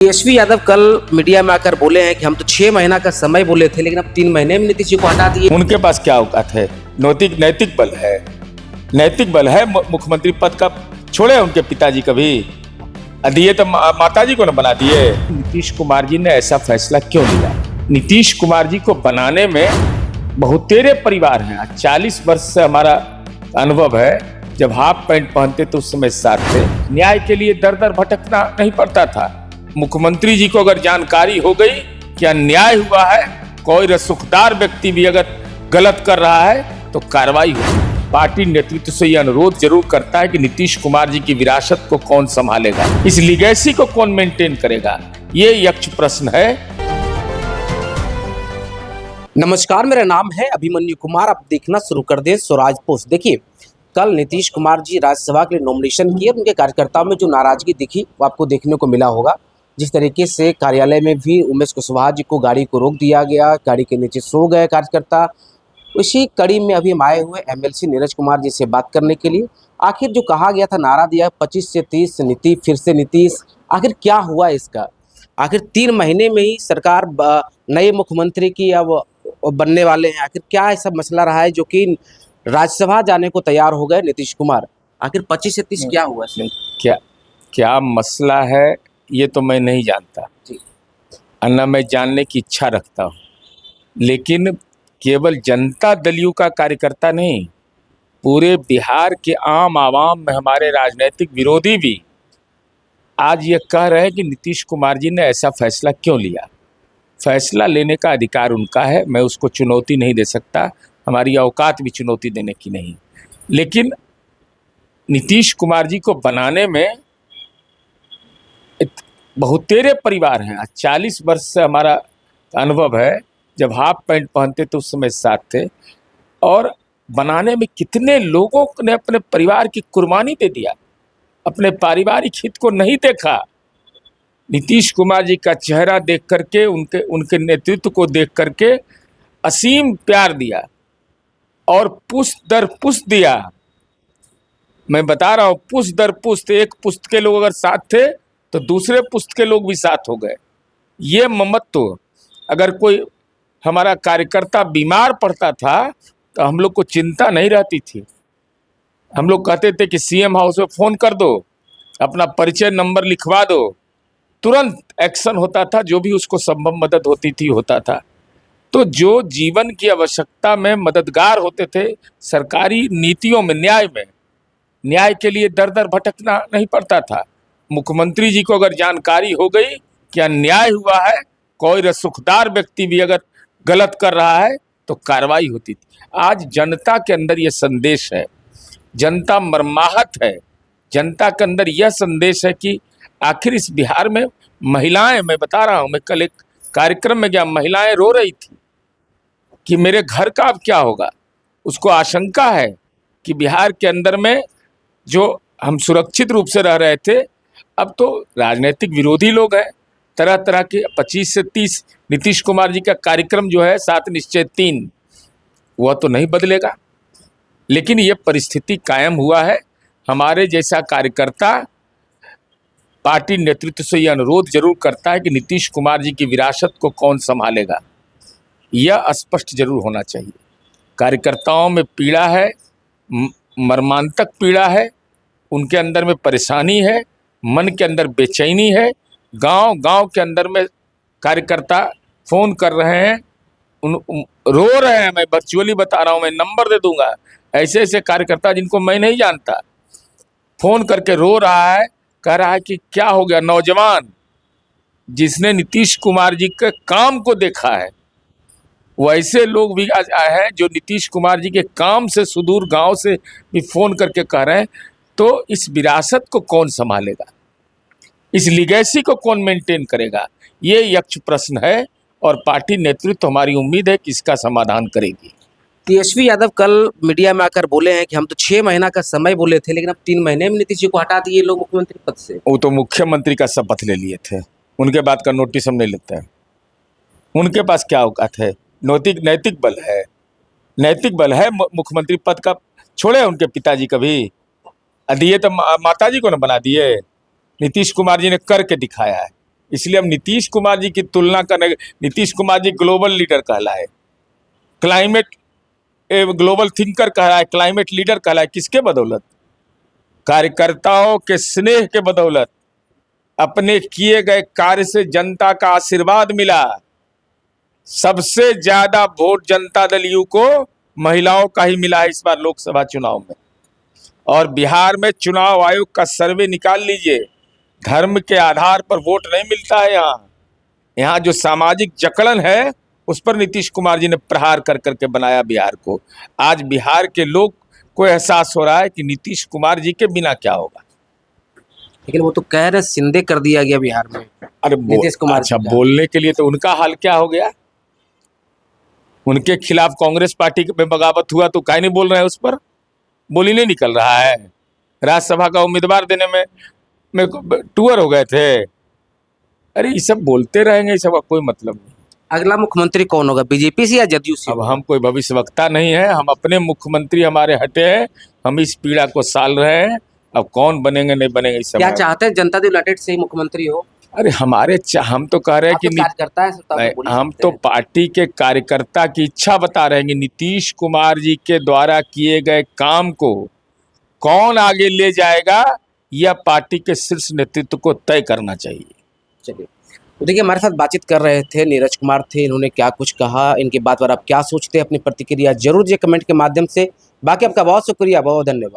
तेजस्वी यादव कल मीडिया में आकर बोले हैं कि हम तो 6 महीना का समय बोले थे, लेकिन अब 3 महीने में नीतीश जी को हटा दिए। उनके पास क्या औकात है? नैतिक बल है, नैतिक बल है। मुख्यमंत्री पद का छोड़े उनके पिताजी कभी दिए तो माताजी को न बना दिए। नीतीश कुमार जी ने ऐसा फैसला क्यों लिया? नीतीश कुमार जी को बनाने में बहुतेरे परिवार हैं। 40 वर्ष से हमारा अनुभव है। जब हाफ पैंट पहनते तो उस समय साथ थे। न्याय के लिए दर दर भटकना नहीं पड़ता था। मुख्यमंत्री जी को अगर जानकारी हो गई कि अन्याय हुआ है, कोई रसूखदार व्यक्ति भी अगर गलत कर रहा है तो कार्रवाई होगी। पार्टी नेतृत्व से यह अनुरोध जरूर करता है कि नीतीश कुमार जी की विरासत को कौन संभालेगा, इस लीगेसी को कौन मेंटेन करेगा, ये यक्ष प्रश्न है। नमस्कार, मेरा नाम है अभिमन्यु कुमार। आप देखना शुरू कर दें स्वराज पोस्ट। देखिए, कल नीतीश कुमार जी राज्यसभा के लिए नॉमिनेशन किए, उनके कार्यकर्ताओं में जो नाराजगी दिखी वो आपको देखने को मिला होगा। जिस तरीके से कार्यालय में भी उमेश कुशवाहा जी को गाड़ी को रोक दिया गया, गाड़ी के नीचे सो गए कार्यकर्ता। उसी कड़ी में अभी हम आए हुए एमएलसी नीरज कुमार जी से बात करने के लिए। आखिर जो कहा गया था, नारा दिया 25 से 30 नीतीश, फिर से नीतीश, आखिर क्या हुआ इसका? आखिर 3 महीने में ही सरकार नए मुख्यमंत्री की अब बनने वाले हैं। आखिर क्या ऐसा मसला रहा है जो कि राज्यसभा जाने को तैयार हो गए नीतीश कुमार? आखिर 25 से 30 क्या हुआ इसमें? क्या मसला है ये तो मैं नहीं जानता, अन्ना मैं जानने की इच्छा रखता हूँ। लेकिन केवल जनता दलियों का कार्यकर्ता नहीं, पूरे बिहार के आम आवाम में हमारे राजनीतिक विरोधी भी आज ये कह रहे हैं कि नीतीश कुमार जी ने ऐसा फैसला क्यों लिया। फैसला लेने का अधिकार उनका है, मैं उसको चुनौती नहीं दे सकता, हमारी औकात भी चुनौती देने की नहीं। लेकिन नीतीश कुमार जी को बनाने में बहुतेरे परिवार हैं। 40 वर्ष से हमारा अनुभव है। जब हाफ पैंट पहनते तो उस समय साथ थे। और बनाने में कितने लोगों ने अपने परिवार की कुर्बानी दे दिया, अपने पारिवारिक हित को नहीं देखा। नीतीश कुमार जी का चेहरा देख करके, उनके नेतृत्व को देख करके असीम प्यार दिया और पुष्ट दर पुष्ट दिया। मैं बता रहा हूँ, पुष्ट दर पुष्ट। एक पुष्ट के लोग अगर साथ थे तो दूसरे पुष्ट के लोग भी साथ हो गए। ये ममत्व, अगर कोई हमारा कार्यकर्ता बीमार पड़ता था तो हम लोग को चिंता नहीं रहती थी। हम लोग कहते थे कि सीएम हाउस में फ़ोन कर दो, अपना परिचय नंबर लिखवा दो, तुरंत एक्शन होता था। जो भी उसको संभव मदद होती थी होता था। तो जो जीवन की आवश्यकता में मददगार होते थे, सरकारी नीतियों में, न्याय के लिए दर दर भटकना नहीं पड़ता था। मुख्यमंत्री जी को अगर जानकारी हो गई कि अन्याय हुआ है, कोई रसूखदार व्यक्ति भी अगर गलत कर रहा है तो कार्रवाई होती थी। आज जनता के अंदर ये संदेश है, जनता मर्माहत है। जनता के अंदर यह संदेश है कि आखिर इस बिहार में महिलाएं, मैं बता रहा हूँ, मैं कल एक कार्यक्रम में गया, महिलाएं रो रही थी कि मेरे घर का अब क्या होगा। उसको आशंका है कि बिहार के अंदर में जो हम सुरक्षित रूप से रह रहे थे, अब तो राजनीतिक विरोधी लोग हैं तरह तरह के। 25 से 30 नीतीश कुमार जी का कार्यक्रम जो है 7 निश्चय 3, वह तो नहीं बदलेगा। लेकिन ये परिस्थिति कायम हुआ है। हमारे जैसा कार्यकर्ता पार्टी नेतृत्व से यह अनुरोध जरूर करता है कि नीतीश कुमार जी की विरासत को कौन संभालेगा, यह स्पष्ट जरूर होना चाहिए। कार्यकर्ताओं में पीड़ा है, मर्मांतक पीड़ा है, उनके अंदर में परेशानी है, मन के अंदर बेचैनी है। गांव के अंदर में कार्यकर्ता फ़ोन कर रहे हैं, रो रहे हैं। मैं वर्चुअली बता रहा हूँ, मैं नंबर दे दूंगा। ऐसे ऐसे कार्यकर्ता जिनको मैं नहीं जानता फ़ोन करके रो रहा है, कह रहा है कि क्या हो गया। नौजवान जिसने नीतीश कुमार जी के काम को देखा है, वैसे लोग भी आज आए हैं जो नीतीश कुमार जी के काम से सुदूर गांव से भी फ़ोन करके कह रहे हैं। तो इस विरासत को कौन संभालेगा, इस लीगेसी को कौन मेंटेन करेगा, ये यक्ष प्रश्न है। और पार्टी नेतृत्व, हमारी उम्मीद है कि इसका समाधान करेगी। तेजस्वी यादव कल मीडिया में आकर बोले हैं कि हम तो 6 महीना का समय बोले थे, लेकिन अब 3 महीने में नीतीश जी को हटा दिए लोग मुख्यमंत्री पद से। वो तो मुख्यमंत्री का शपथ ले लिए थे, उनके बाद का नोटिस हम नहीं लेते हैं। उनके पास क्या औकात है? नैतिक बल है। मुख्यमंत्री पद का छोड़े उनके पिताजी कभी दिए तो माताजी को न बना दिए। नीतीश कुमार जी ने करके दिखाया है। इसलिए हम नीतीश कुमार जी की तुलना करने, नीतीश कुमार जी ग्लोबल लीडर कहलाए, क्लाइमेट ग्लोबल थिंकर कहलाए, क्लाइमेट लीडर कहलाए। किसके बदौलत? कार्यकर्ताओं के स्नेह के बदौलत, अपने किए गए कार्य से जनता का आशीर्वाद मिला। सबसे ज्यादा वोट जनता दल यू को महिलाओं का ही मिला है इस बार लोकसभा चुनाव में। और बिहार में चुनाव आयोग का सर्वे निकाल लीजिए, धर्म के आधार पर वोट नहीं मिलता है। यहाँ जो सामाजिक जकड़न है उस पर नीतीश कुमार जी ने प्रहार कर करके बनाया बिहार को। आज बिहार के लोग को एहसास हो रहा है कि नीतीश कुमार जी के बिना क्या होगा। लेकिन वो तो कह रहे सिंधे कर दिया गया बिहार में। अरे नीतीश कुमार अच्छा, जी का। बोलने के लिए तो उनका हाल क्या हो गया? उनके खिलाफ कांग्रेस पार्टी में बगावत हुआ तो काहे नहीं बोल रहे हैं उस पर? बोली नहीं निकल रहा है। राज्यसभा का उम्मीदवार देने में टूर हो गए थे। अरे ये सब बोलते रहेंगे, इस सब कोई मतलब नहीं। अगला मुख्यमंत्री कौन होगा, बीजेपी से या जदयू से? अब हम कोई भविष्यवक्ता नहीं है, हम अपने मुख्यमंत्री हमारे हटे हैं, हम इस पीड़ा को साल रहे हैं। अब कौन बनेंगे नहीं बनेंगे इस क्या समय। चाहते हैं जनता दल यूनाइटेड से ही मुख्यमंत्री हो? अरे हम तो कह रहे हैं आप कि तो कार्यकर्ता है, तो आप बोल ही हम सकते तो हैं। पार्टी के कार्यकर्ता की इच्छा बता रहे हैं कि नीतीश कुमार जी के द्वारा किए गए काम को कौन आगे ले जाएगा, यह पार्टी के शीर्ष नेतृत्व को तय करना चाहिए। चलिए, तो देखिए हमारे साथ बातचीत कर रहे थे नीरज कुमार थे। इन्होंने क्या कुछ कहा, इनकी बात पर आप क्या सोचते हैं, अपनी प्रतिक्रिया जरूर दीजिए कमेंट के माध्यम से। बाकी आपका बहुत शुक्रिया, बहुत धन्यवाद।